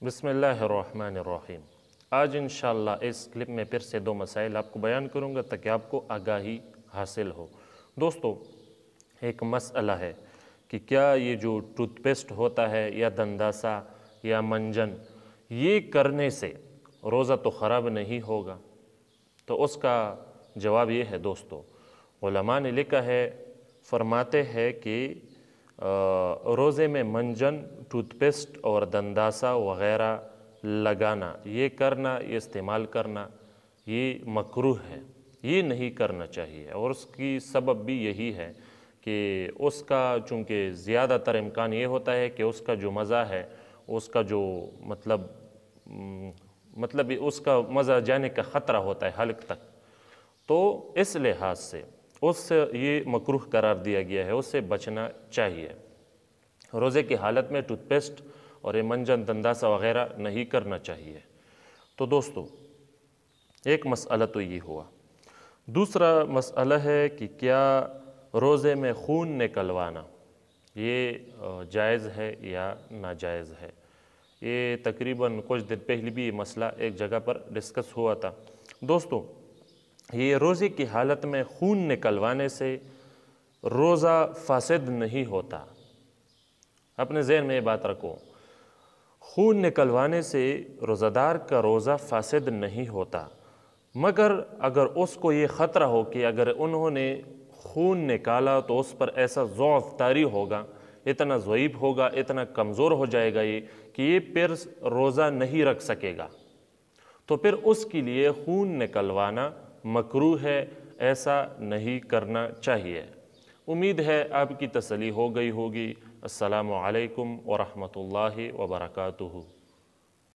بسم اللہ الرحمن الرحیم۔ آج انشاءاللہ اس کلپ میں پھر سے دو مسائل آپ کو بیان کروں گا تاکہ آپ کو آگاہی حاصل ہو۔ دوستو، ایک مسئلہ ہے کہ کیا یہ جو ٹوتھ پیسٹ ہوتا ہے یا دنداسا یا منجن، یہ کرنے سے روزہ تو خراب نہیں ہوگا؟ تو اس کا جواب یہ ہے دوستو، علماء نے لکھا ہے، فرماتے ہیں کہ روزے میں منجن، ٹوتھ پیسٹ اور دنداسا وغیرہ لگانا، یہ کرنا، یہ استعمال کرنا، یہ مکروہ ہے، یہ نہیں کرنا چاہیے۔ اور اس کی سبب بھی یہی ہے کہ اس کا چونکہ زیادہ تر امکان یہ ہوتا ہے کہ اس کا جو مزہ ہے، اس کا جو مطلب اس کا مزہ جانے کا خطرہ ہوتا ہے حلق تک، تو اس لحاظ سے اس سے یہ مکروہ قرار دیا گیا ہے، اس سے بچنا چاہیے۔ روزے کی حالت میں ٹوتھ پیسٹ اور یہ منجن، دنداسا وغیرہ نہیں کرنا چاہیے۔ تو دوستو، ایک مسئلہ تو یہ ہوا۔ دوسرا مسئلہ ہے کہ کیا روزے میں خون نکلوانا یہ جائز ہے یا ناجائز ہے؟ یہ تقریباً کچھ دن پہلے بھی یہ مسئلہ ایک جگہ پر ڈسکس ہوا تھا۔ دوستو، یہ روزے کی حالت میں خون نکلوانے سے روزہ فاسد نہیں ہوتا۔ اپنے ذہن میں یہ بات رکھو، خون نکلوانے سے روزہ دار کا روزہ فاسد نہیں ہوتا، مگر اگر اس کو یہ خطرہ ہو کہ اگر انہوں نے خون نکالا تو اس پر ایسا ضعف طاری ہوگا، اتنا ضعیف ہوگا، اتنا کمزور ہو جائے گا یہ کہ یہ پھر روزہ نہیں رکھ سکے گا، تو پھر اس کے لیے خون نکلوانا مکروہ ہے، ایسا نہیں کرنا چاہیے۔ امید ہے آپ کی تسلی ہو گئی ہوگی۔ السلام علیکم ورحمۃ اللہ وبرکاتہ۔